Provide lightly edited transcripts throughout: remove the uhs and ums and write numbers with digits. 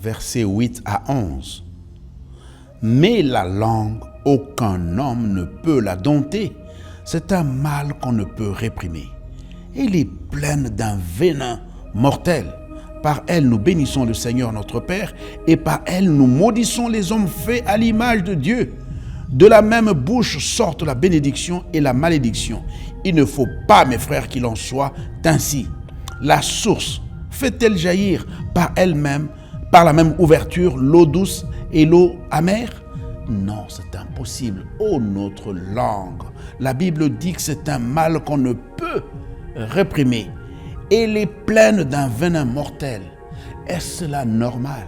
Versets 8 à 11. Mais la langue, aucun homme ne peut la dompter. C'est un mal qu'on ne peut réprimer. Elle est pleine d'un venin mortel. Par elle, nous bénissons le Seigneur notre Père, et par elle, nous maudissons les hommes faits à l'image de Dieu. De la même bouche sortent la bénédiction et la malédiction. Il ne faut pas, mes frères, qu'il en soit ainsi. La source fait-elle jaillir par elle-même, par la même ouverture, l'eau douce et l'eau amère? Non, c'est impossible. Ô notre langue, la Bible dit que c'est un mal qu'on ne peut réprimer. Elle est pleine d'un venin mortel. Est-ce cela normal?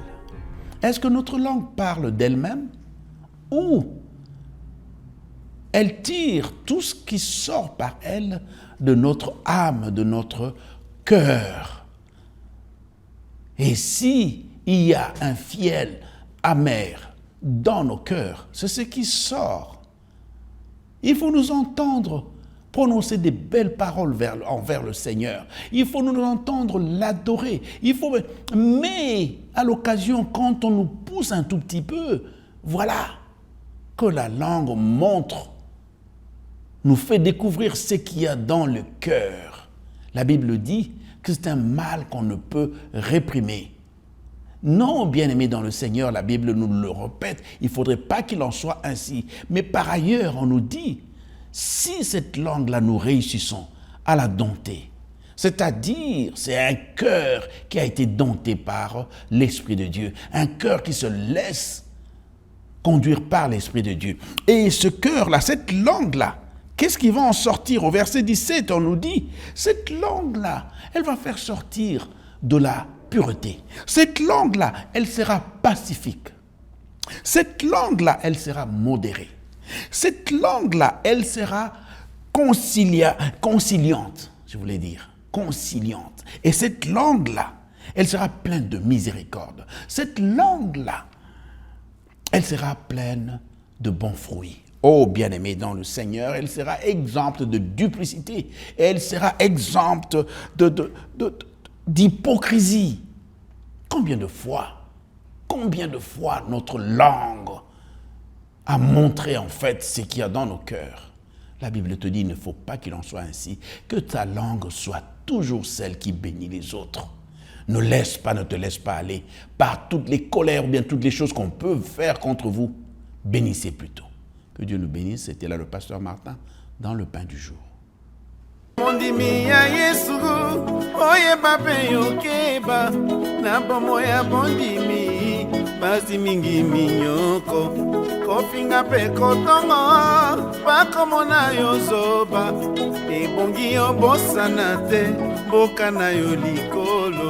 Est-ce que notre langue parle d'elle-même? Ou elle tire tout ce qui sort par elle de notre âme, de notre cœur? Et si il y a un fiel amer dans nos cœurs, c'est ce qui sort. Il faut nous entendre prononcer des belles paroles envers le Seigneur. Il faut nous entendre l'adorer. Mais à l'occasion, quand on nous pousse un tout petit peu, voilà que la langue montre, nous fait découvrir ce qu'il y a dans le cœur. La Bible dit que c'est un mal qu'on ne peut réprimer. Non, bien-aimés dans le Seigneur, la Bible nous le répète, il ne faudrait pas qu'il en soit ainsi. Mais par ailleurs, on nous dit, si cette langue-là, nous réussissons à la dompter, c'est-à-dire, c'est un cœur qui a été dompté par l'Esprit de Dieu, un cœur qui se laisse conduire par l'Esprit de Dieu. Et ce cœur-là, cette langue-là, qu'est-ce qui va en sortir? Au verset 17, on nous dit, cette langue-là, elle va faire sortir de la pureté. Cette langue-là, elle sera pacifique. Cette langue-là, elle sera modérée. Cette langue-là, elle sera conciliante, je voulais dire, conciliante. Et cette langue-là, elle sera pleine de miséricorde. Cette langue-là, elle sera pleine de bons fruits. Oh, bien-aimé dans le Seigneur, elle sera exempte de duplicité. Elle sera exempte d'hypocrisie. Combien de fois notre langue a montré en fait ce qu'il y a dans nos cœurs? La Bible te dit, il ne faut pas qu'il en soit ainsi, que ta langue soit toujours celle qui bénit les autres. Ne te laisse pas aller par toutes les colères ou bien toutes les choses qu'on peut faire contre vous. Bénissez plutôt. Que Dieu nous bénisse. C'était là le pasteur Martin dans le pain du jour. Mondimi ya Yesu, oye bape yokeba, na bomo ya bondimi, basi mingi minyoko, kofinga pe kotongo, pakomona yo zoba, ebongi yo bosana te, boka na yo likolo.